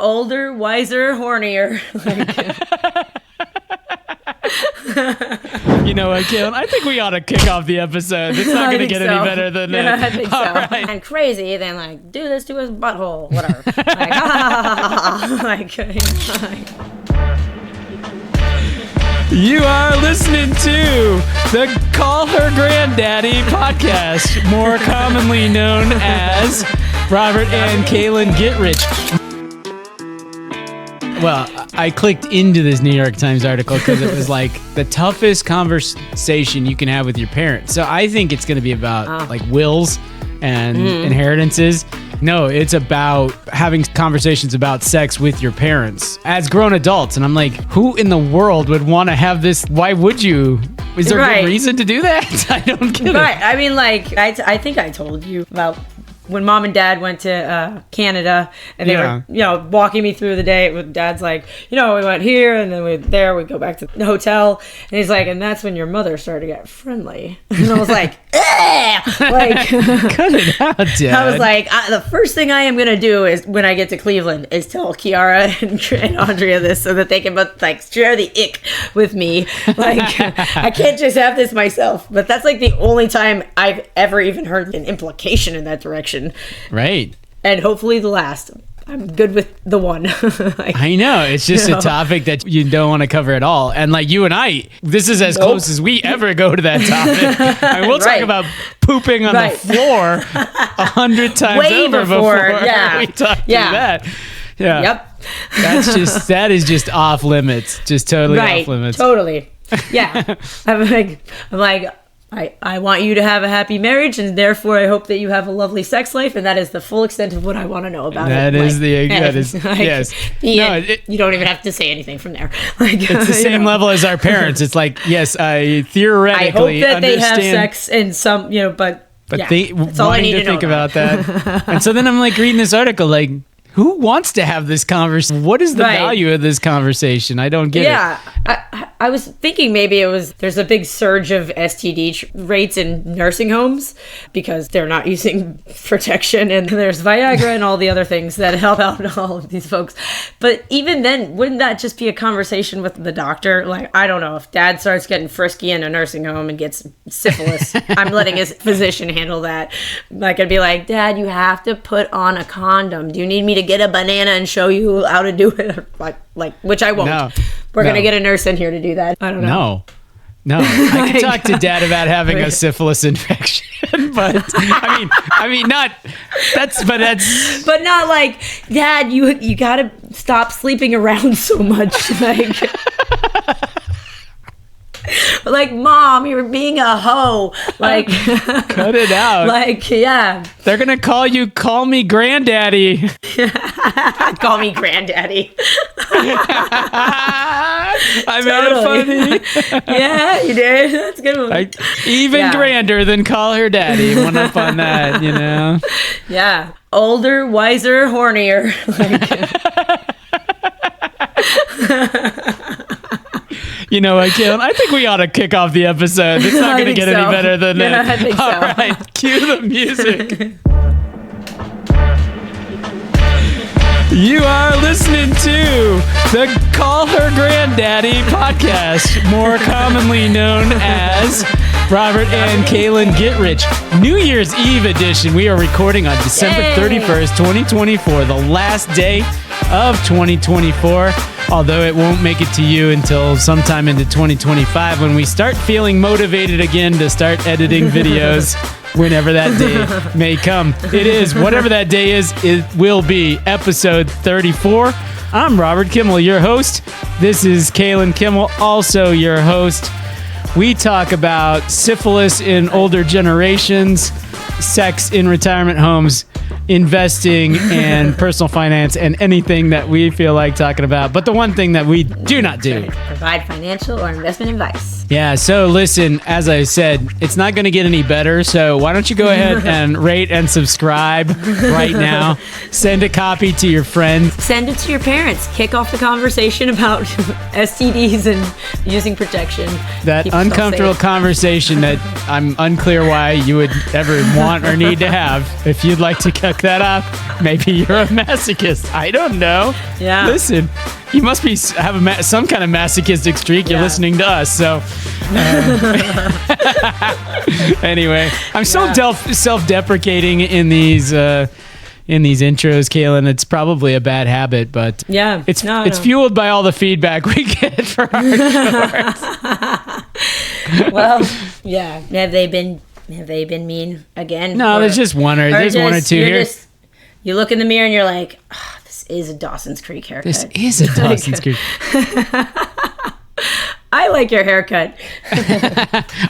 older, wiser, hornier. You know what, Kalyn? I think we ought to kick off the episode. It's not going to get any better than that. Yeah, I think so. Right. And crazy, then like, do this to his butthole, whatever. You are listening to the Call Her Granddaddy podcast, more commonly known as Robert and Kalyn Get Rich. Well, I clicked into this New York Times article because it was like the toughest conversation you can have with your parents. So I think it's going to be about like wills and inheritances. No, it's about having conversations about sex with your parents as grown adults. And I'm like, who in the world would want to have this? Why would you? Is there a good reason to do that? I don't get it. Right. I mean, like, I think I told you about when mom and dad went to Canada and they were, walking me through the day. Dad's like, we went here and then we go back to the hotel. And he's like, and that's when your mother started to get friendly. And I was like, like, cut it out, Dad. I was like, the first thing I am going to do is when I get to Cleveland is tell Kiara and Andrea this so that they can both like share the ick with me. Like, I can't just have this myself. But that's like the only time I've ever even heard an implication in that direction. Right. And hopefully the last. I'm good with the one. I know. It's just a topic that you don't want to cover at all. And like you and I, this is as close as we ever go to that topic. I mean, we'll talk about pooping on the floor 100 times way over before we talk to that. Yeah. Yep. That is just off limits. Just totally off limits. Totally. Yeah. I'm like, I want you to have a happy marriage, and therefore I hope that you have a lovely sex life, and that is the full extent of what I want to know about it. Yes. You don't even have to say anything from there. Like, it's the same level as our parents. It's like, yes, I theoretically I hope that they understand. have sex in some, but yeah, that's all I need to think about that. And so then I'm like reading this article, like, who wants to have this conversation? What is the value of this conversation? I don't get it. Yeah, I was thinking maybe there's a big surge of STD rates in nursing homes because they're not using protection, and there's Viagra and all the other things that help out all of these folks. But even then, wouldn't that just be a conversation with the doctor? Like, I don't know, if dad starts getting frisky in a nursing home and gets syphilis, I'm letting his physician handle that. Like, I'd be like, Dad, you have to put on a condom. Do you need me to get a banana and show you how to do it? Like, which I won't. No. We're going to get a nurse in here to do that. I don't know. No. I can talk to Dad about having a syphilis infection, but I mean, but not like, Dad, you got to stop sleeping around so much. Like, Mom, you're being a hoe. Like, cut it out. Like, yeah. They're going to call me Granddaddy. Call me Granddaddy. I made it funny. Yeah, you did. That's a good one. Even grander than call her daddy. Went up on that, Yeah. Older, wiser, hornier. You know what, Kalyn? I think we ought to kick off the episode. It's not going to get any better than that. I think so. All right, cue the music. You are listening to the Call Her Granddaddy podcast, more commonly known as Robert and Kalyn Get Rich. New Year's Eve edition. We are recording on December 31st, 2024, the last day of 2024. Although it won't make it to you until sometime into 2025 when we start feeling motivated again to start editing videos whenever that day may come. It is, whatever that day is, it will be episode 34. I'm Robert Kimmel, your host. This is Kalyn Kimmel, also your host. We talk about syphilis in older generations, sex in retirement homes, investing, and personal finance, and anything that we feel like talking about. But the one thing that we do not do: provide financial or investment advice. Yeah, so listen, as I said, it's not going to get any better, so why don't you go ahead and rate and subscribe right now. Send a copy to your friends. Send it to your parents. Kick off the conversation about STDs and using protection. That uncomfortable conversation that I'm unclear why you would ever want or need to have. If you'd like to that up. Maybe you're a masochist. I don't know. Yeah. Listen, you must be have some kind of masochistic streak. You're listening to us, so. Anyway, I'm so self-deprecating in these intros, Kalyn. It's probably a bad habit, but it's fueled by all the feedback we get for our shorts. Well, yeah. Have they been mean again? No, there's just one or two here. You look in the mirror and you're like, oh, this is a Dawson's Creek haircut. This is a Dawson's Creek. I like your haircut.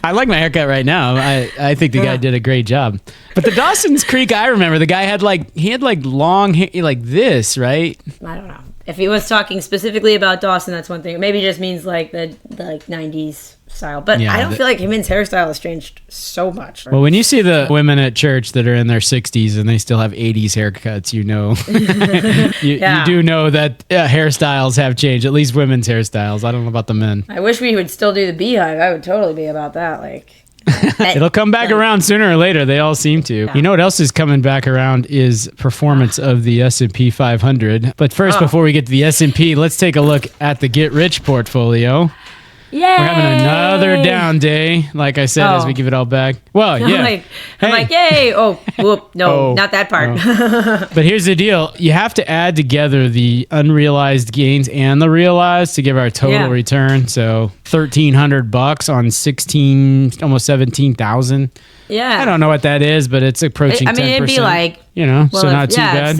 I like my haircut right now. I think the guy did a great job. But the Dawson's Creek, I remember the guy had long hair like this, right? I don't know. If he was talking specifically about Dawson, that's one thing. Maybe it just means like the 90s style. But I don't feel like him's hairstyle has changed so much. Well, when you see the women at church that are in their 60s and they still have 80s haircuts, you know, you do know that hairstyles have changed, at least women's hairstyles. I don't know about the men. I wish we would still do the beehive. I would totally be about that. Like, it'll come back around sooner or later. They all seem to. Yeah. You know what else is coming back around is performance of the S&P 500. But first, before we get to the S&P, let's take a look at the Get Rich portfolio. Yay! We're having another down day, like I said, as we give it all back. Well, yeah. I'm like, yay! Oh, whoop! No, not that part. No. But here's the deal: you have to add together the unrealized gains and the realized to give our total return. So $1,300 on almost 17,000. Yeah. I don't know what that is, but it's approaching 10%. It'd be like, so not too bad.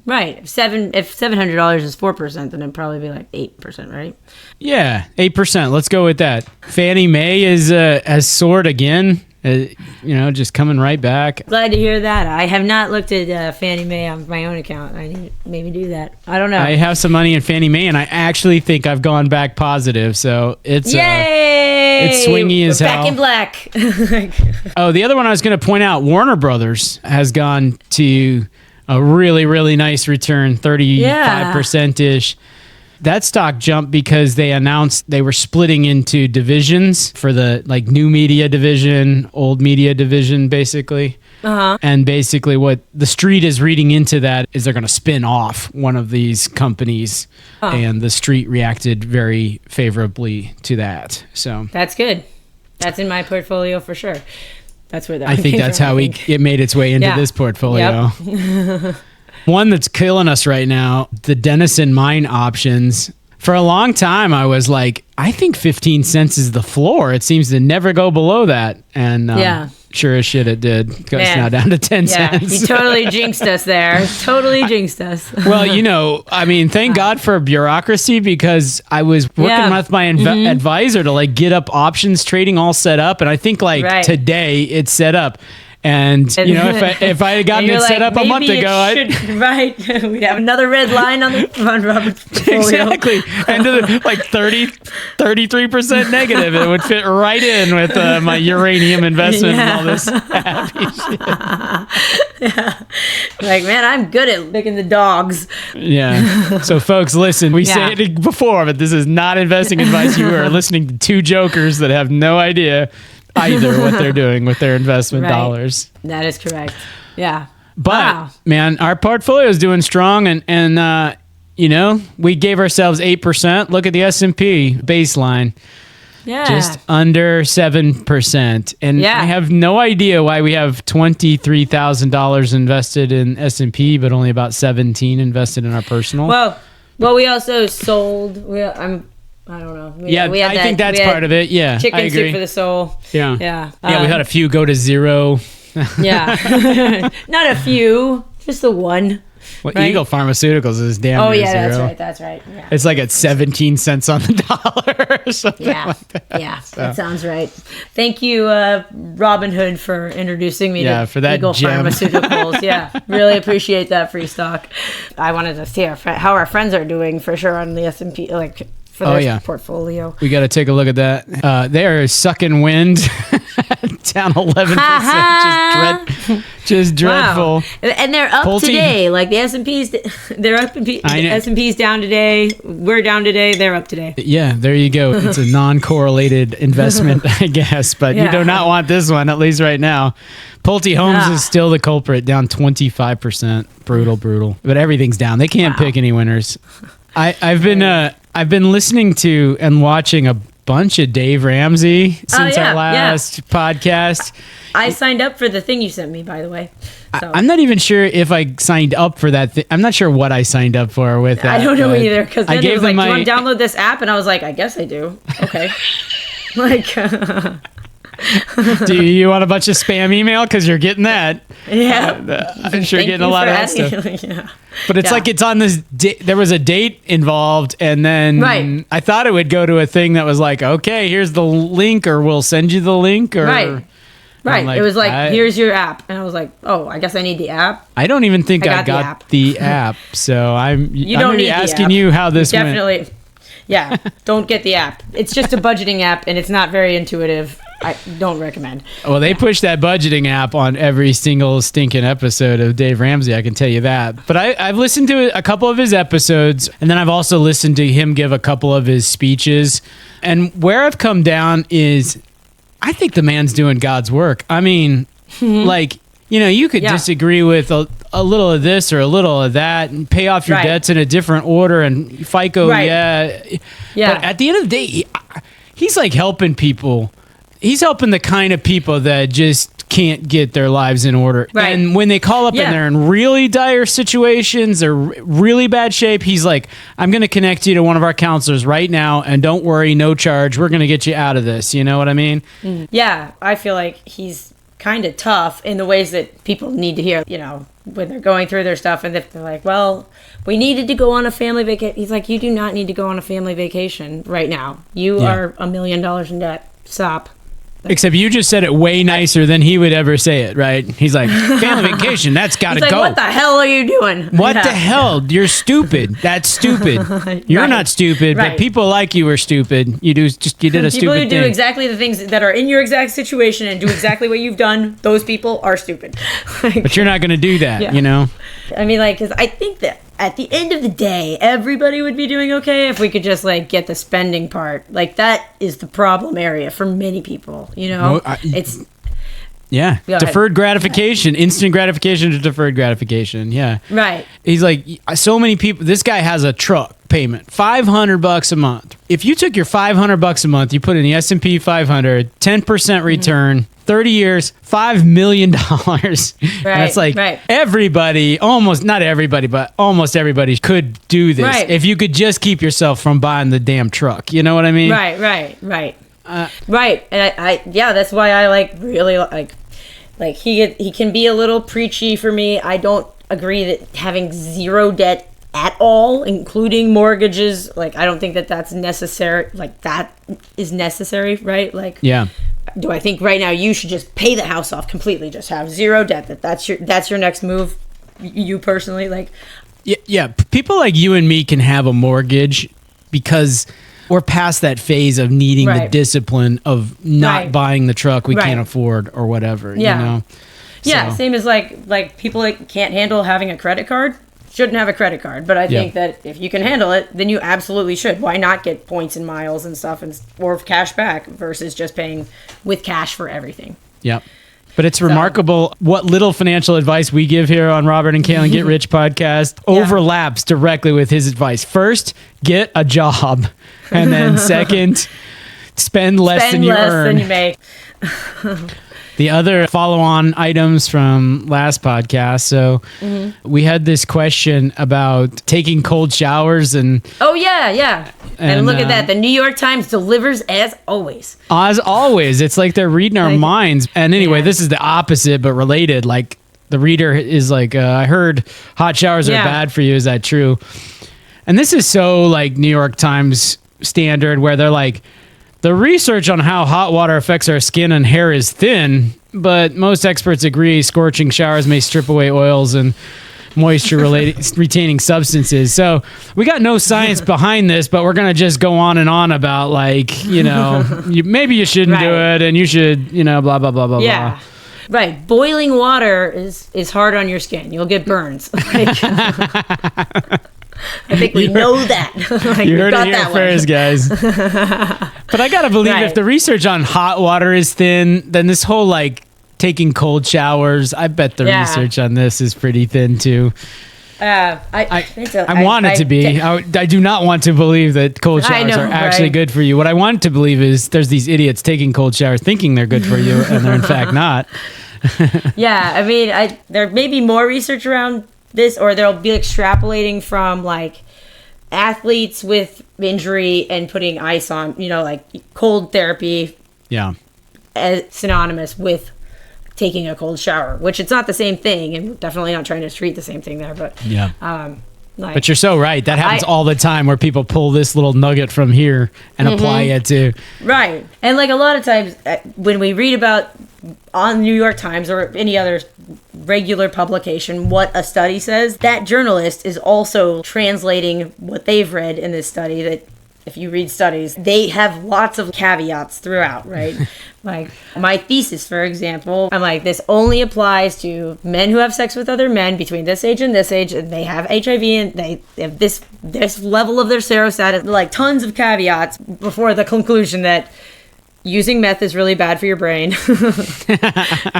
Right. If $700 is 4%, then it'd probably be like 8%, right? Yeah, 8%. Let's go with that. Fannie Mae has soared again. Just coming right back. Glad to hear that. I have not looked at Fannie Mae on my own account. I need to maybe do that. I don't know. I have some money in Fannie Mae, and I actually think I've gone back positive. So it's it's swingy as hell. Back in black. Oh, the other one I was going to point out, Warner Brothers has gone to a really, really nice return, 35%-ish. That stock jumped because they announced they were splitting into divisions for the new media division, old media division, basically. Uh-huh. And basically what the street is reading into that is they're going to spin off one of these companies. Oh. And the street reacted very favorably to that. So that's good. That's in my portfolio for sure. That's where that I think that's how it made its way into this portfolio. Yep. One that's killing us right now, the Denison Mine options. For a long time, I was like, I think 15 cents is the floor. It seems to never go below that. And sure as shit it did. It's now down to 10 cents. You totally jinxed us there. Totally jinxed us. Well, thank God for bureaucracy, because I was working with my advisor to get up options trading all set up. And I think today it's set up. And if I had gotten it set up a month ago, we'd have another red line on Robert's portfolio. Exactly. And to 33% negative. It would fit right in with my uranium investment and all this happy shit. Yeah. Man, I'm good at picking the dogs. Yeah. So folks, listen, we said it before, but this is not investing advice. You are listening to two jokers that have no idea either what they're doing with their investment dollars. That is correct. Yeah. But man, our portfolio is doing strong, and we gave ourselves 8%. Look at the S&P baseline. Yeah. Just under 7%. And I have no idea why we have $23,000 invested in S&P, but only about 17 invested in our personal. Well, we also sold. I don't know. I think that's part of it. Yeah, chicken soup for the soul. Yeah. We had a few go to zero. Yeah. Not a few, just the one. Well, right? Eagle Pharmaceuticals is damn near zero. That's right. Yeah. It's like at 17 cents on the dollar or something like that. Yeah, that sounds right. Thank you, Robin Hood, for introducing me to for that Eagle gem. Pharmaceuticals. Yeah, really appreciate that free stock. I wanted to see how our friends are doing for sure on the S&P, for their portfolio. We got to take a look at that. They are sucking wind Down 11%. Just dreadful. Wow. And they're up today. Like the S&Ps, they're up. The S&Ps down today. We're down today. They're up today. Yeah, there you go. It's a non-correlated investment, I guess. But you do not want this one, at least right now. Pulte Homes is still the culprit, down 25%. Brutal. But everything's down. They can't pick any winners. I've been listening to and watching a bunch of Dave Ramsey since our last podcast. I signed up for the thing you sent me, by the way. So. I'm not even sure if I signed up for that. I'm not sure what I signed up for with that. I don't know either, because then it was like, do you want to download this app? And I was like, I guess I do. Okay. Do you want a bunch of spam email? Because you're getting that. Yeah. I'm sure you're getting a lot of that stuff. Yeah. But it's like it's on this there was a date involved, and then I thought it would go to a thing that was like, okay, here's the link, or we'll send you the link. Or Right. Like, it was like, here's your app. And I was like, oh, I guess I need the app. I don't even think I got the app. So I'm going to be asking you how this definitely went. Yeah, don't get the app. It's just a budgeting app, and it's not very intuitive. I don't recommend. Well, they push that budgeting app on every single stinking episode of Dave Ramsey, I can tell you that. But I've listened to a couple of his episodes, and then I've also listened to him give a couple of his speeches. And where I've come down is, I think the man's doing God's work. I mean, like, you know, you could disagree with a little of this or a little of that and pay off your debts in a different order, and FICO, yeah. But at the end of the day, he's like helping people. He's helping the kind of people that just can't get their lives in order. Right. And when they call up and they're in really dire situations, they're really bad shape, he's like, I'm going to connect you to one of our counselors right now, and don't worry, no charge. We're going to get you out of this. You know what I mean? Yeah, I feel like he's kind of tough in the ways that people need to hear, you know, when they're going through their stuff, and they're like, well, we needed to go on a family vacation. He's like, you do not need to go on a family vacation right now. You are $1 million in debt. Stop. Except you just said it way nicer than he would ever say it, right? He's like, family vacation, that's got to go. What the hell are you doing? What the hell? You're stupid. That's stupid. You're not stupid, but people like you are stupid. You did a stupid thing. People who do exactly the things that are in your exact situation and do exactly what you've done, those people are stupid. But you're not going to do that, you know? I mean, like, because I think that at the end of the day, everybody would be doing okay if we could just, like, get the spending part. Like, that is the problem area for many people, you know? It's... Yeah. Deferred gratification, instant gratification to deferred gratification. Yeah. Right. He's like, so many people, this guy has a truck payment, $500 a month. If you took your $500 a month, you put in the S&P 500, 10% return, 30 years, $5 million. Right. And it's like everybody, not everybody, but almost everybody could do this if you could just keep yourself from buying the damn truck. You know what I mean? Right. Right. And I that's why I really like he can be a little preachy for me. I don't agree that having zero debt at all, including mortgages, like, I don't think that that's necessary. Like, that is necessary, right? Like, do I think right now you should just pay the house off completely, just have zero debt? That's your next move, you personally? Like, yeah, people like you and me can have a mortgage because we're past that phase of needing the discipline of not buying the truck we can't afford or whatever. You know? Yeah, same as like people that can't handle having a credit card shouldn't have a credit card. But I think that if you can handle it, then you absolutely should. Why not get points and miles and stuff or cash back versus just paying with cash for everything? Yep. But it's remarkable what little financial advice we give here on Robert and Kalyn Get Rich podcast overlaps directly with his advice. First, get a job. And then second, spend less than you earn. Than you make. The other follow-on items from last podcast. So we had this question about taking cold showers and... Oh, yeah. And look at that. The New York Times delivers as always. As always. It's like they're reading our minds. And anyway, this is the opposite, but related. Like, the reader is like, I heard hot showers are bad for you. Is that true? And this is so, like, New York Times standard, where they're like, the research on how hot water affects our skin and hair is thin, but most experts agree scorching showers may strip away oils and moisture retaining substances. So we got no science behind this, but we're going to just go on and on about maybe you shouldn't do it and you should, blah, blah, blah, blah, blah. Right. Boiling water is hard on your skin. You'll get burns. I think we know that. You heard it here first, guys. But I got to believe if the research on hot water is thin, then this whole taking cold showers, I bet the research on this is pretty thin too. I want it to be. I do not want to believe that cold showers are actually good for you. What I want to believe is there's these idiots taking cold showers thinking they're good for you, and they're in fact not. Yeah, I mean, there may be more research around this, or they'll be extrapolating from athletes with injury and putting ice on, cold therapy. Yeah. As synonymous with taking a cold shower, which it's not the same thing, and we're definitely not trying to treat the same thing there, but yeah. But you're so right. That happens all the time where people pull this little nugget from here and apply it to. Right. And a lot of times when we read about on New York Times or any other regular publication what a study says, that journalist is also translating what they've read in this study. That if you read studies, they have lots of caveats throughout, right? My thesis, for example, I'm this only applies to men who have sex with other men between this age, and they have HIV, and they have this level of their serostatus, tons of caveats before the conclusion that using meth is really bad for your brain.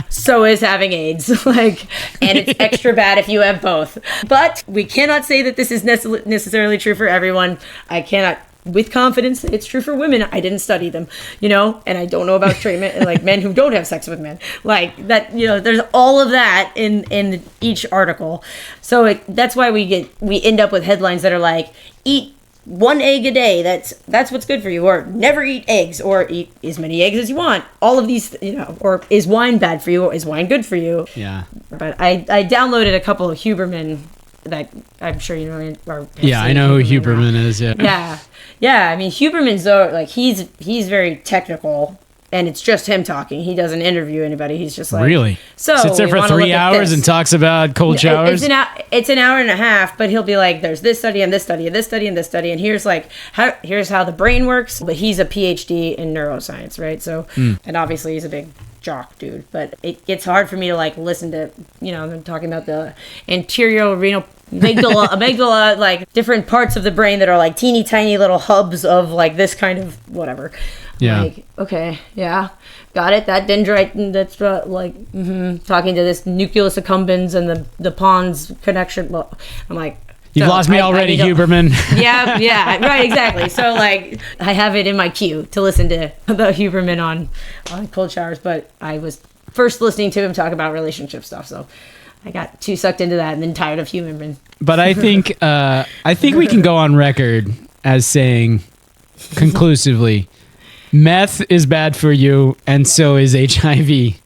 So is having AIDS. And it's extra bad if you have both. But we cannot say that this is necessarily true for everyone. I cannot with confidence it's true for women. I didn't study them, and I don't know about treatment and men who don't have sex with men. That, there's all of that in each article. So that's why we end up with headlines that are eat 1 egg a day. That's what's good for you, or never eat eggs, or eat as many eggs as you want. All of these, or is wine bad for you, or is wine good for you? Yeah. But I downloaded a couple of Huberman that I'm sure you know. I know who Huberman is. Yeah. Yeah. I mean, Huberman's he's very technical, and it's just him talking. He doesn't interview anybody. He's just really sits there for 3 hours and talks about cold showers. It's an hour and a half, but he'll be there's this study and this study and this study and this study, and here's how the brain works. But he's a PhD in neuroscience, right? So, and obviously he's a big jock dude, but it gets hard for me to listen to, them talking about the anterior renal amygdala, different parts of the brain that are teeny tiny little hubs of this kind of whatever. Yeah. Okay, yeah, got it. That dendrite, that's talking to this nucleus accumbens and the pons connection. Well, I'm you've lost me already, Huberman. Yeah, right, exactly. So I have it in my queue to listen to the Huberman on cold showers, but I was first listening to him talk about relationship stuff, so I got too sucked into that and then tired of Huberman. But I think we can go on record as saying conclusively, meth is bad for you, and so is HIV.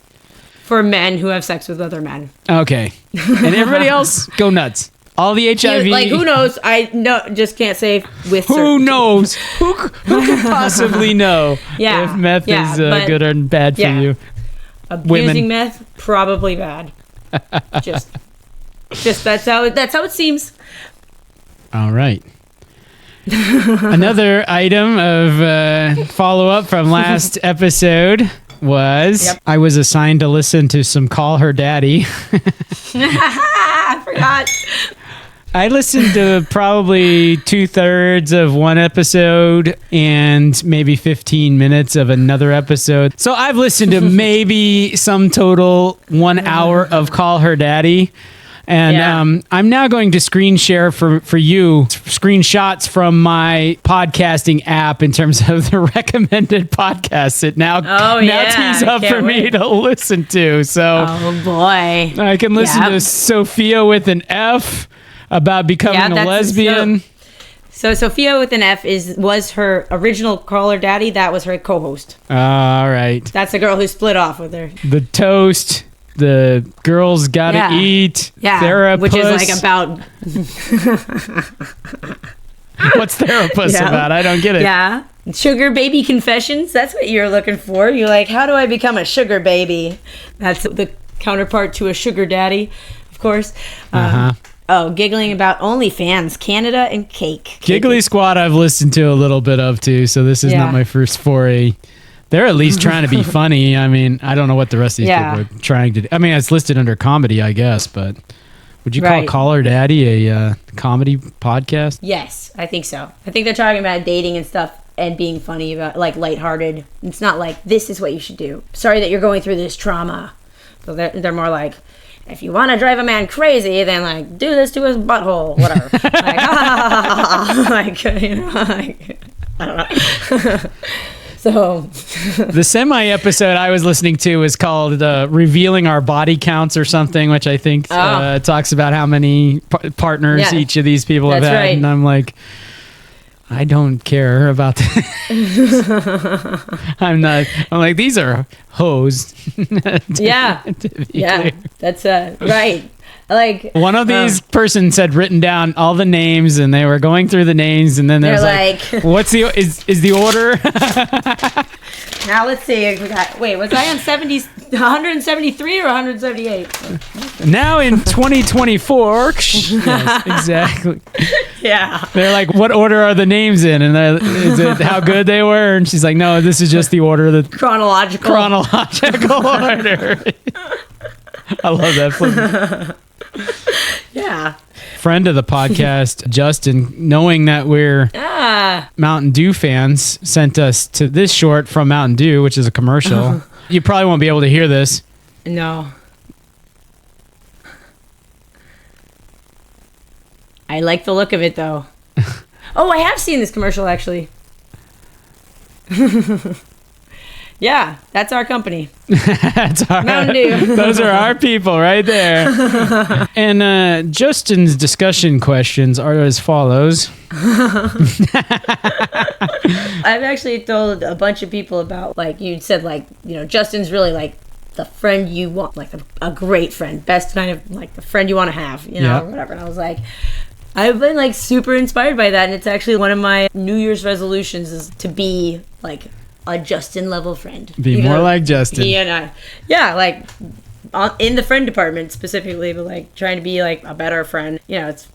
For men who have sex with other men. Okay, and everybody else, go nuts. All the HIV. Who knows? I just can't say with certainty. Who knows? Who could possibly know if meth is good or bad for you? Abusing meth, probably bad. just that's how it seems. All right. Another item of follow-up from last episode was I was assigned to listen to some Call Her Daddy. I forgot. I listened to probably 2/3 of one episode and maybe 15 minutes of another episode. So I've listened to maybe some total 1 hour of Call Her Daddy. And I'm now going to screen share for you screenshots from my podcasting app in terms of the recommended podcasts it now tees up for me to listen to. So oh boy, I can listen to Sophia with an F about becoming a lesbian. So Sophia with an F was her original Call Her Daddy. That was her co-host. All right. That's the girl who split off with her. The toast. The girls gotta eat. Yeah. Therapus. Which is about. What's Therapus about? I don't get it. Yeah. Sugar baby confessions. That's what you're looking for. You're how do I become a sugar baby? That's the counterpart to a sugar daddy, of course. Oh, giggling about OnlyFans, Canada, and cake. Giggly Squad I've listened to a little bit of too, so this is not my first foray. They're at least trying to be funny. I mean, I don't know what the rest of these people are trying to do. I mean, it's listed under comedy, I guess, but would you call Call Her Daddy a comedy podcast? Yes, I think so. I think they're talking about dating and stuff and being funny about, like, lighthearted. It's not like, this is what you should do. Sorry that you're going through this trauma. So they're more like, if you want to drive a man crazy, then, like, do this to his butthole, whatever. Like, like, you know, like, I don't know. So the semi-episode I was listening to was called Revealing Our Body Counts or something, which I think talks about how many partners each of these people have had. Right. And I'm like, I don't care about that. I'm like, these are hoes. Yeah. Yeah. Clear. That's right. Like, one of these persons had written down all the names, and they were going through the names, and then they're like, what's the is the order? Now let's see. Wait, was I on 173 or 178? Now in 2024. Yes, exactly. Yeah. They're like, what order are the names in? And is it how good they were? And she's like, no, this is just the order. The chronological order. I love that. Yeah. Friend of the podcast, Justin, knowing that we're Mountain Dew fans, sent us to this short from Mountain Dew, which is a commercial. You probably won't be able to hear this. No. I like the look of it, though. Oh, I have seen this commercial, actually. Yeah, that's our company. That's our Mountain Dew. Those are our people right there. And Justin's discussion questions are as follows. I've actually told a bunch of people about, like, you said, like, you know, Justin's really like the friend you want, like a great friend, best kind of like the friend you want to have, you know, or whatever. And I was like, I've been like super inspired by that, and it's actually one of my New Year's resolutions is to be like a Justin level friend. Be more like Justin. He and I. Yeah, like in the friend department specifically, but like trying to be like a better friend. You know, it's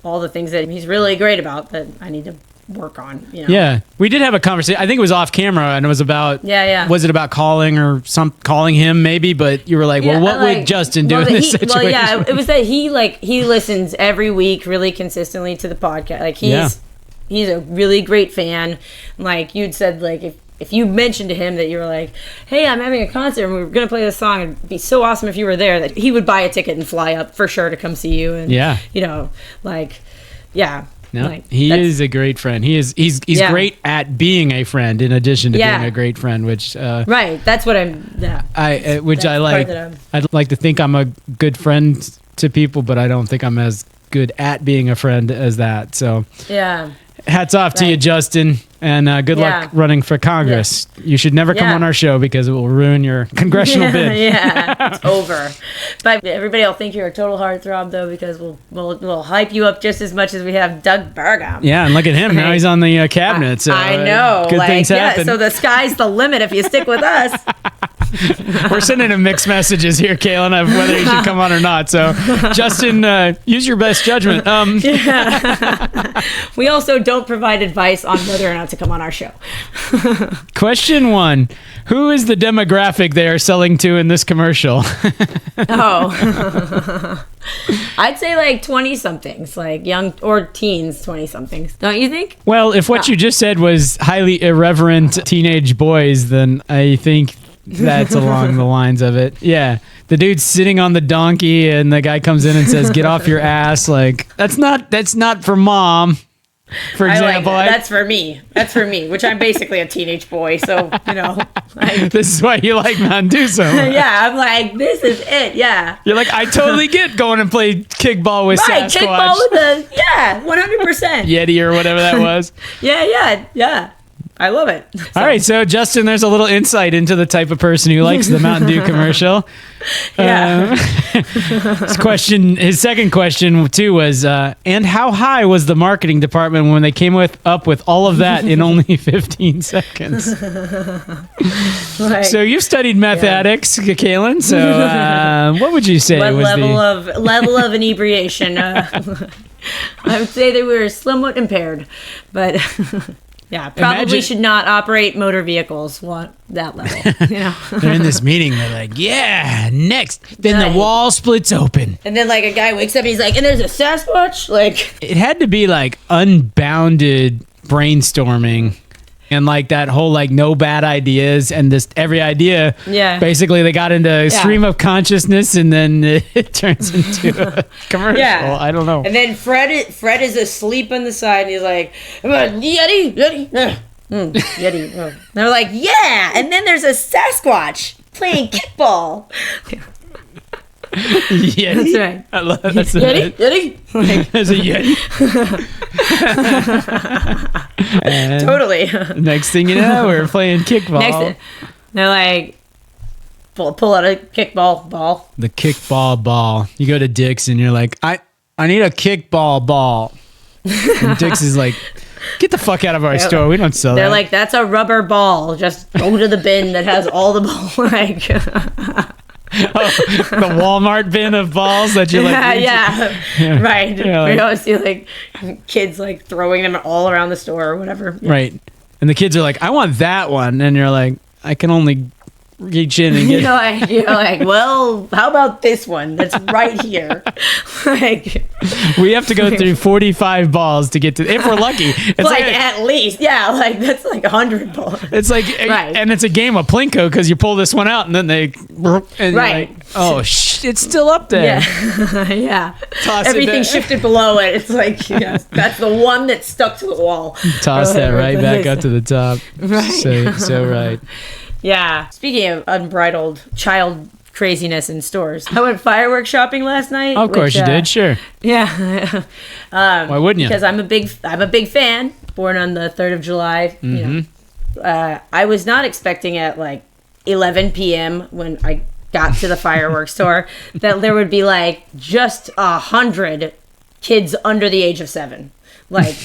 all the things that he's really great about that I need to work on. You know? Yeah, we did have a conversation. I think it was off camera, and it was about was it about calling or calling him maybe? But you were like, well, what would Justin do in this situation? Well, yeah, it was that he listens every week really consistently to the podcast. Like he's a really great fan. Like you'd said, like if you mentioned to him that you were like, hey, I'm having a concert and we were going to play this song, it'd be so awesome if you were there, that he would buy a ticket and fly up for sure to come see you. And, you know, like, yeah. No, like, he is a great friend. He's great at being a friend in addition to being a great friend, which... right, that's what I'm... Yeah. I like. I'd like to think I'm a good friend to people, but I don't think I'm as good at being a friend as that. So... Yeah. Hats off to you, Justin, and good luck running for Congress. Yeah. You should never come on our show because it will ruin your congressional bid. Yeah, it's over. But everybody will think you're a total heartthrob, though, because we'll hype you up just as much as we have Doug Burgum. Yeah, and look at him. Now he's on the cabinet. So, I know. Good things happen. So the sky's the limit if you stick with us. We're sending him mixed messages here, Kalyn, of whether he should come on or not. So, Justin, use your best judgment. We also don't provide advice on whether or not to come on our show. Question 1. Who is the demographic they are selling to in this commercial? I'd say like 20-somethings, like young or teens 20-somethings. Don't you think? Well, if what you just said was highly irreverent teenage boys, then I think... that's along the lines of it. Yeah. The dude's sitting on the donkey and the guy comes in and says, get off your ass. Like, that's not for mom, for example. That's for me. That's for me, which I'm basically a teenage boy. So, you know. This is why you like Mountain Dew so much. Yeah. I'm like, this is it. Yeah. You're like, I totally get going and play kickball with Sasquatch. Kickball with 100%. Yeti or whatever that was. Yeah. I love it. All right, so Justin, there's a little insight into the type of person who likes the Mountain Dew commercial. Yeah. His second question too was, and how high was the marketing department when they came up with all of that in only 15 seconds? So you've studied mathematics, Kalyn. So what would you say what was level of inebriation? I would say they were somewhat impaired, but. Yeah, probably should not operate motor vehicles that level. You know? They're in this meeting. They're like, yeah, next. Then the wall splits open. And then like a guy wakes up and he's like, and there's a Sasquatch? Like, it had to be like unbounded brainstorming and like that whole like no bad ideas and this every idea. Yeah. Basically, they got into a stream of consciousness and then it turns into a commercial. Yeah. I don't know. And then Fred is asleep on the side and he's like, Yeti. Yeti. Oh. They're like, yeah. And then there's a Sasquatch playing kickball. Yeti. That's right. I love that. That's Yeti. Like, there's a Yeti. Totally. Next thing you know, we're playing kickball. They're like, pull out a kickball ball. The kickball ball. You go to Dick's and you're like, I need a kickball ball. And Dick's is like, get the fuck out of our store. We don't sell that. They're like, that's a rubber ball. Just go to the bin that has all the balls. Like. The Walmart bin of balls that you like. Yeah. Right. Like, we always see like kids like throwing them all around the store or whatever. Yeah. Right. And the kids are like, I want that one. And you're like, I can only reach in and get you're like, well, how about this one that's right here? Like, we have to go through 45 balls to get to, if we're lucky. It's like at least, yeah, like that's like 100 balls. It's like, and it's a game of Plinko because you pull this one out and then they, and right. Like, oh, it's still up there. Yeah, yeah. Everything shifted below it. It's like, that's the one that stuck to the wall. Toss that right back up to the top. Right. So right. Yeah. Speaking of unbridled child craziness in stores, I went firework shopping last night. Oh, of course you did, sure. Yeah. Why wouldn't you? Because I'm a big fan. Born on the 3rd of July. Mm-hmm. You know, I was not expecting at like 11 p.m. when I got to the fireworks store that there would be like just 100 kids under the age of 7. Like,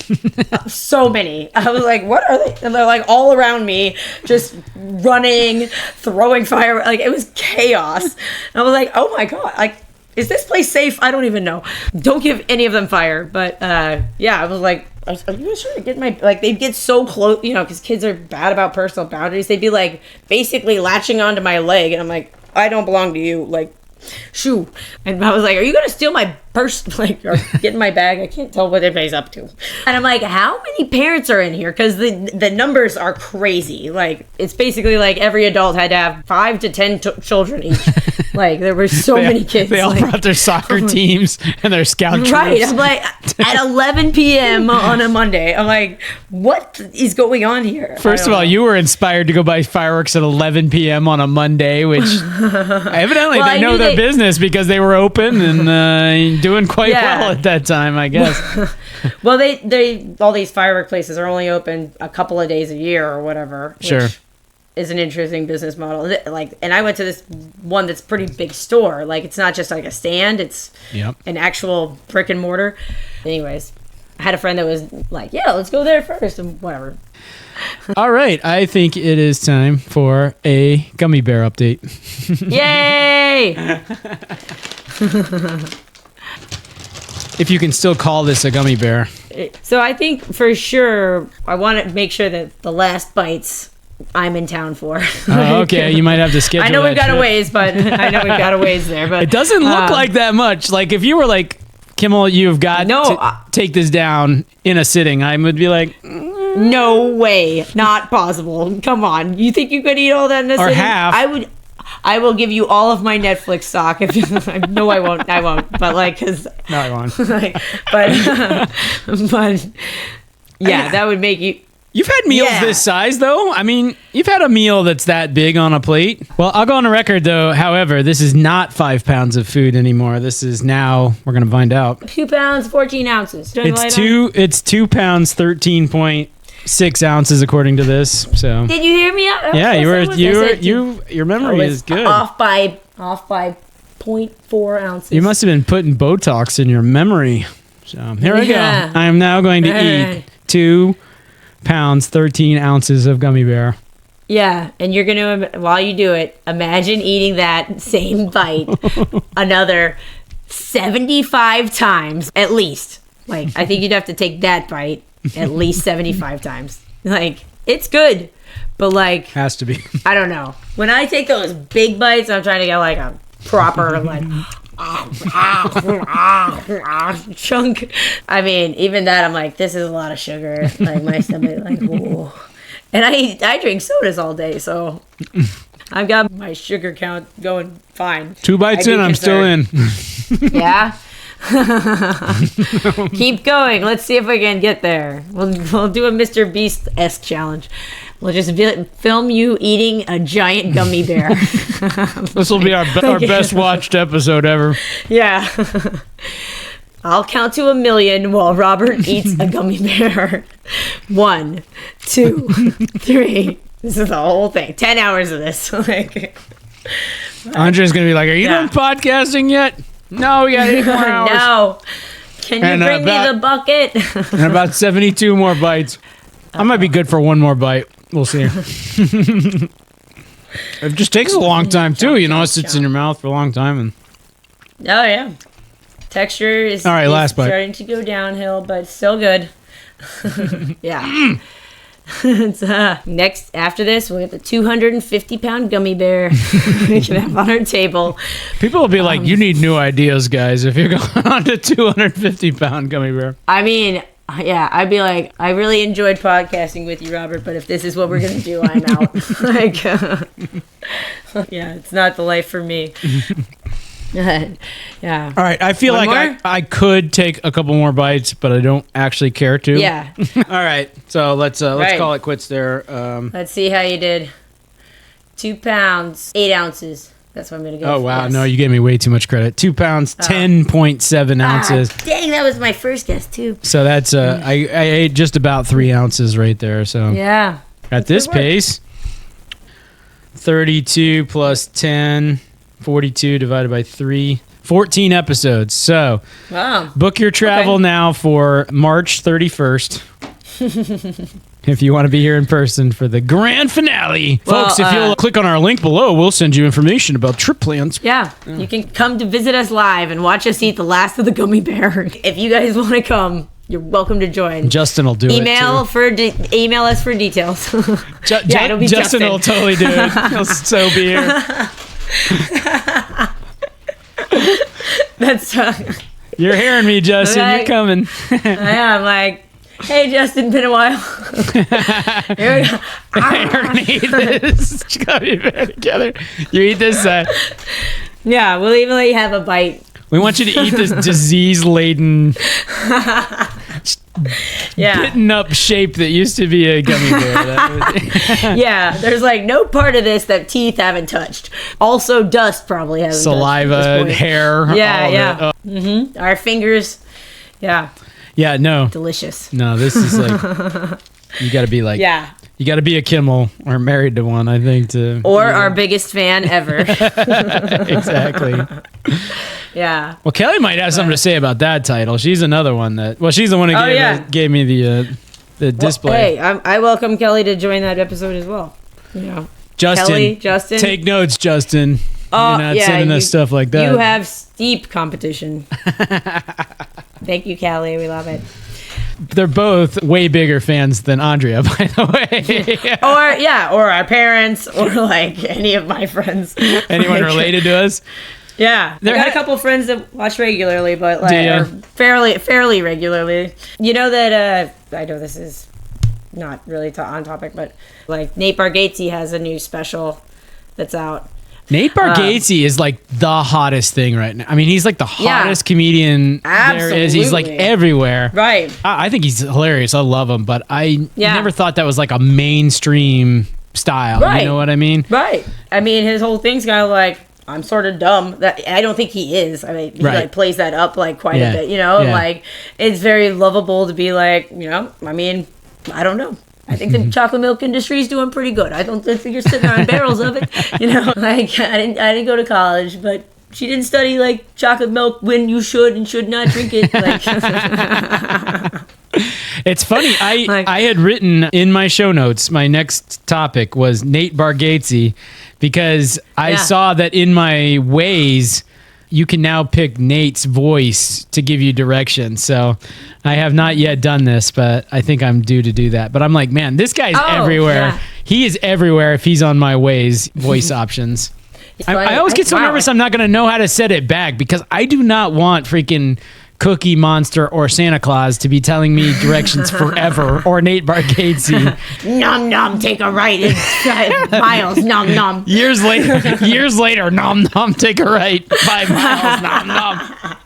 so many. I was like, what are they? And they're like all around me, just running, throwing fire. Like, it was chaos. And I was like, oh my God. Like, is this place safe? I don't even know. Don't give any of them fire. But, yeah, I was like, are you guys trying to get my, like, they'd get so close, you know, because kids are bad about personal boundaries. They'd be like, basically latching onto my leg. And I'm like, I don't belong to you. Like, shoo. And I was like, are you going to steal my purse? Like, or get in my bag? I can't tell what everybody's up to. And I'm like, how many parents are in here? Because the numbers are crazy. Like, it's basically like every adult had to have 5 to 10 children each. Like, there were so many kids. They all brought their soccer teams and their scout troops. Right. I'm like, at 11 p.m. on a Monday, I'm like, what is going on here? First of all, you were inspired to go buy fireworks at 11 p.m. on a Monday, which evidently they know their business because they were open and doing quite well at that time, I guess. Well, they all these firework places are only open a couple of days a year or whatever. Sure. Which is an interesting business model. Like, and I went to this one that's pretty big store. Like, it's not just like a stand; it's an actual brick and mortar. Anyways, I had a friend that was like, "Yeah, let's go there first," and whatever. All right, I think it is time for a gummy bear update. Yay! If you can still call this a gummy bear. So I think for sure I want to make sure that the last bites I'm in town for. Okay, you might have to schedule. I know we've got a ways, but I know we've got a ways there. But it doesn't look like that much. Like if you were like, Kimmel, you've got to take this down in a sitting, I would be like, no way, not possible. Come on, you think you could eat all that in a sitting? Or half? I will give you all of my Netflix stock. If you, no, I won't. But like, cause no, I won't. Like, but yeah, that would make you. You've had meals this size, though. I mean, you've had a meal that's that big on a plate. Well, I'll go on the record, though. However, this is not 5 pounds of food anymore. This is now, we're going to find out. 2 pounds, 14 ounces. It's 2 pounds, 13 point. 6 ounces according to this. So Did you hear me out? yeah, your memory is good. Off by 0.4 ounces. You must have been putting Botox in your memory. So here we go. I am now going to eat 2 pounds, 13 ounces of gummy bear. Yeah, and you're going to, while you do it, imagine eating that same bite another 75 times at least. Like, I think you'd have to take that bite at least 75 times. Like, it's good, but like... Has to be. I don't know. When I take those big bites, I'm trying to get like a proper, like... chunk. I mean, even that, I'm like, this is a lot of sugar. Like, my stomach, like, whoa. And I drink sodas all day, so I've got my sugar count going fine. 2 bites in, I'm still in. Yeah? Keep going. Let's see if we can get there. We'll do a Mr. Beast-esque challenge. We'll just film you eating a giant gummy bear. This will be our best watched episode ever. Yeah. I'll count to 1,000,000 while Robert eats a gummy bear. 1, 2, 3. This is the whole thing. 10 hours of this. Like, Andre's going to be like, are you done podcasting yet? No, we got 8 more hours. No. Can you bring me the bucket? And about 72 more bites. I might be good for 1 more bite. We'll see. It just takes a long time, too. You know, it sits in your mouth for a long time. And oh, yeah. Texture is, all right, last bite. Starting to go downhill, but still good. Yeah. It's, next, after this, we'll get the 250-pound gummy bear we can have on our table. People will be like, you need new ideas, guys, if you're going on to 250-pound gummy bear. I mean, yeah, I'd be like, I really enjoyed podcasting with you, Robert, but if this is what we're going to do, I'm out. Like, yeah, it's not the life for me. Yeah. All right. I feel like I could take a couple more bites, but I don't actually care to. Yeah. All right. So let's call it quits there. Let's see how you did. 2 pounds, 8 ounces. That's what I'm going to go for. Oh, wow. Yes. No, you gave me way too much credit. 2 pounds, 10.7 ounces. Dang, that was my first guess, too. So that's, I ate just about 3 ounces right there. So yeah. At this pace, 32 plus 10... 42 divided by 3, 14 episodes. So, wow. Book your travel now for March 31st. If you want to be here in person for the grand finale. Well, folks, if you'll click on our link below, we'll send you information about trip plans. Yeah, you can come to visit us live and watch us eat the last of the gummy bear. If you guys want to come, you're welcome to join. Justin will do it, too. Email us for details. It'll be Justin will totally do it. He'll so be here. That's you're hearing me, Justin. You're coming. I'm like, hey, Justin, been a while. Here we go. We're gonna eat this gummy bear together. You eat this. Yeah, we'll even let you have a bite. We want you to eat this disease-laden, bitten up shape that used to be a gummy bear. Yeah, there's like no part of this that teeth haven't touched. Also, dust probably hasn't saliva, hair. Yeah. Mm-hmm. Our fingers. Yeah. Yeah, no. Delicious. No, this is like, you got to be like, you got to be a Kimmel or married to one, I think. Or our biggest fan ever. Exactly. Yeah. Well, Kelly might have something to say about that title. She's another one that. Well, she's the one who gave me the display. Hey, I welcome Kelly to join that episode as well. You know, Justin. Take notes, Justin. You're not sending us stuff like that. You have steep competition. Thank you, Kelly. We love it. They're both way bigger fans than Andrea, by the way. or our parents, or like any of my friends. Anyone related to us? Yeah, I got a couple friends that watch regularly, but like fairly regularly. You know that I know this is not really on topic, but like Nate Bargatze has a new special that's out. Nate Bargatze is like the hottest thing right now. I mean, he's like the hottest comedian there is. He's like everywhere. Right. I think he's hilarious. I love him, but I never thought that was like a mainstream style. Right. You know what I mean? Right. I mean, his whole thing's kind of like, I'm sort of dumb. That I don't think he is. I mean, he like plays that up like quite a bit, you know? Yeah. Like, it's very lovable to be like, you know, I mean, I don't know. I think the chocolate milk industry is doing pretty good. I don't think you're sitting on barrels of it. Like I didn't go to college, but she didn't study like chocolate milk when you should and should not drink it. Like, it's funny. I had written in my show notes, my next topic was Nate Bargatze, because I saw that in my Waze, you can now pick Nate's voice to give you directions. So I have not yet done this, but I think I'm due to do that. But I'm like, man, this guy's everywhere. Yeah. He is everywhere if he's on my Waze voice options. I always get so nervous I'm not going to know how to set it back, because I do not want freaking Cookie Monster or Santa Claus to be telling me directions forever, or Nate Bargatze. Nom nom, take a right in 5 miles. Nom nom. Years later, nom nom, take a right 5 miles. Nom nom.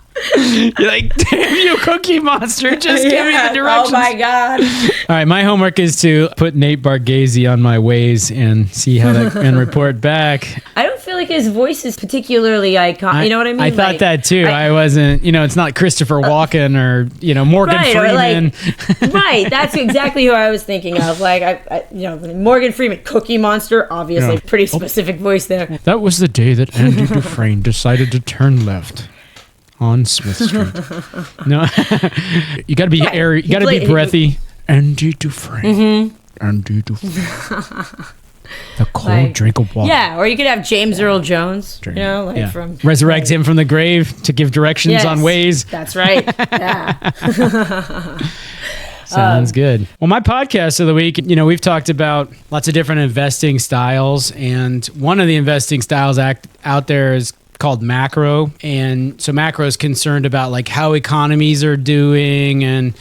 You're like, damn you, Cookie Monster, just give me the directions. Oh my God. All right, my homework is to put Nate Bargatze on my Waze and see how that and report back. I don't feel like his voice is particularly iconic. You know what I mean? I thought that too. I wasn't, it's not Christopher Walken or, Morgan Freeman. Right. That's exactly who I was thinking of. Like, Morgan Freeman, Cookie Monster, obviously, pretty specific voice there. That was the day that Andy Dufresne decided to turn left on Smith Street. No, you got to be airy. You got to be breathy. Andy Dufresne. Andy Dufresne. The cold drink of water. Yeah, or you could have James Earl Jones. From resurrect him from the grave to give directions on Waze. That's right. Yeah. Sounds good. Well, my podcast of the week, we've talked about lots of different investing styles, and one of the investing styles out there is called macro. And so macro is concerned about like how economies are doing, and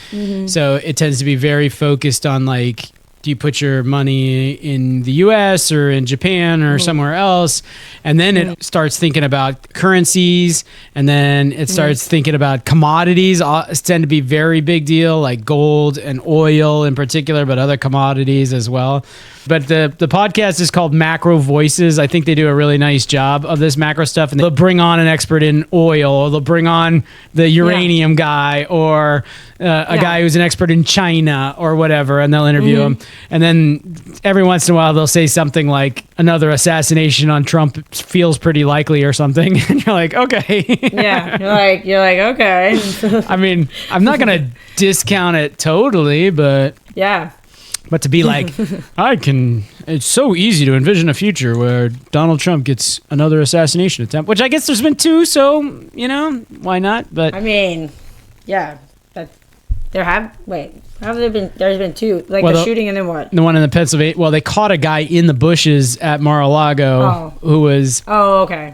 so it tends to be very focused on like, do you put your money in the US or in Japan or somewhere else? And then it starts thinking about currencies, and then it starts thinking about commodities. Tend to be very big deal, like gold and oil in particular, but other commodities as well. But the podcast is called Macro Voices. I think they do a really nice job of this macro stuff, and they'll bring on an expert in oil, or they'll bring on the uranium guy, or a guy who's an expert in China or whatever, and they'll interview him. And then every once in a while they'll say something like, another assassination on Trump feels pretty likely or something. And you're like, okay. Yeah, you're like, okay. I mean, I'm not going to discount it totally, but... Yeah. But to be like, it's so easy to envision a future where Donald Trump gets another assassination attempt, which I guess there's been 2, so, why not? But I mean, yeah, but have there been, there's been 2, like the shooting and then what? The one in the Pennsylvania, well, they caught a guy in the bushes at Mar-a-Lago who was, okay.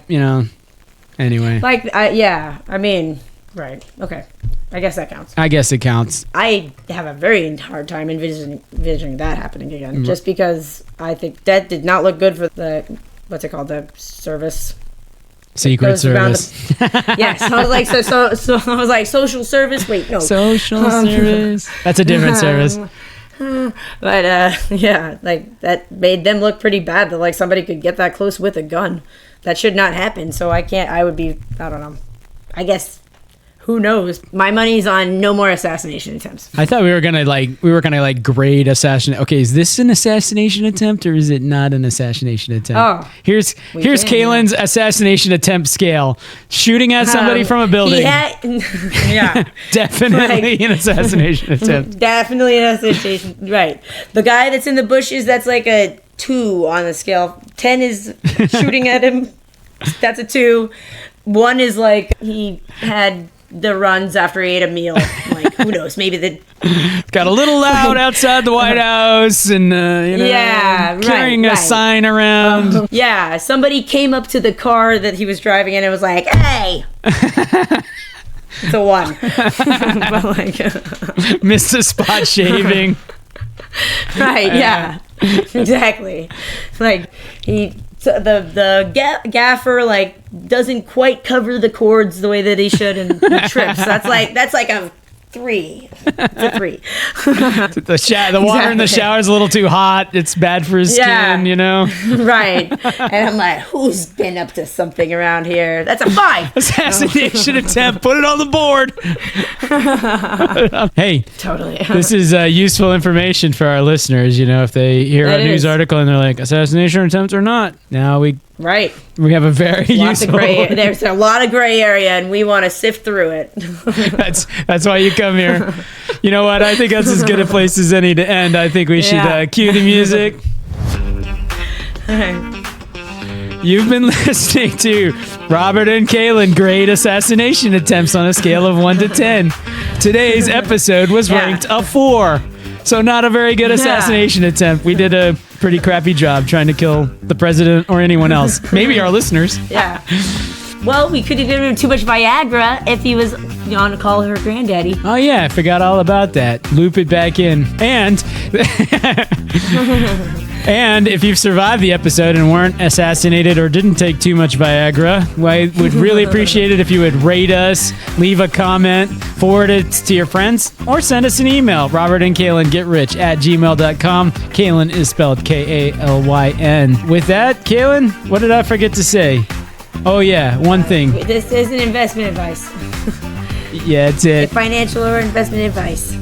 Anyway. Like, I mean, right, okay. I guess that counts. I guess it counts. I have a very hard time envisioning that happening again, just because I think that did not look good for the, what's it called, the service. Secret Service. Yes, I was like, so I was like, social service. Wait, no, social service. That's a different service. But like that made them look pretty bad. That like somebody could get that close with a gun. That should not happen. So I don't know. I guess. Who knows? My money's on no more assassination attempts. I thought we were gonna grade assassination. Okay, is this an assassination attempt or is it not an assassination attempt? Oh, here's Kalyn's assassination attempt scale: shooting at somebody from a building. Definitely an assassination attempt. Definitely an assassination. Right. The guy that's in the bushes, that's like a 2 on the scale. 10 is shooting at him. That's a 2. 1 is like he had the runs after he ate a meal. Like, who knows? Maybe got a little loud outside the White House, and carrying a sign around. Somebody came up to the car that he was driving in and was like, "Hey." It's a 1. But like, missed a spot shaving. Right? Yeah. Exactly. Like the gaffer like doesn't quite cover the cords the way that he should, and he trips. That's like a 3. It's a 3. The water in the shower is a little too hot. It's bad for his skin, you know? Right. And I'm like, who's been up to something around here? That's a 5. Assassination attempt. Put it on the board. Hey. Totally. This is useful information for our listeners. You know, if they hear a news article and they're like, assassination attempt or not, now we have a very useful... There's a lot of gray area, and we want to sift through it. That's why you come here. You know what? I think that's as good a place as any to end. I think we should cue the music. You've been listening to Robert and Kalyn grade assassination attempts on a scale of 1 to 10. Today's episode was ranked a 4. So not a very good assassination attempt. We did a pretty crappy job trying to kill the president or anyone else. Maybe our listeners. Yeah. Well, we could have given him too much Viagra if he was on to call her granddaddy. Oh, yeah. I forgot all about that. Loop it back in. And if you've survived the episode and weren't assassinated or didn't take too much Viagra, I would really appreciate it if you would rate us, leave a comment, forward it to your friends, or send us an email, robertandkalyngetrich@gmail.com. Kalyn is spelled Kalyn. With that, Kalyn, what did I forget to say? Oh, yeah, one thing. This isn't investment advice. Yeah, it's it. Financial or investment advice.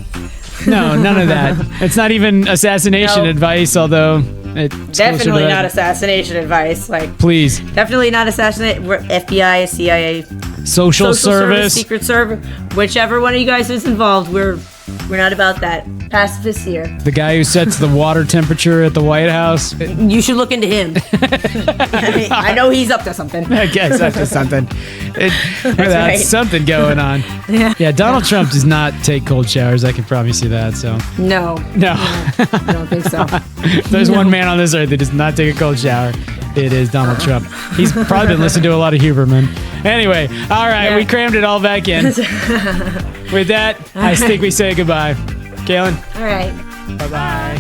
No, none of that. It's not even assassination advice, although it's definitely not assassination advice. Like, please, definitely not assassinate. We're FBI, CIA, social service, Secret Service, whichever one of you guys is involved. We're not about that. Pacifists here. The guy who sets the water temperature at the White House. You should look into him. I know he's up to something. I guess up to something. That's something going on. Yeah, Donald Trump does not take cold showers. I can promise you that. So No. I don't think so. There's one man on this earth that does not take a cold shower. It is Donald Trump. He's probably been listening to a lot of Huberman. Anyway, all right, we crammed it all back in. With that, I think we say goodbye. Kalyn? All right. Bye-bye.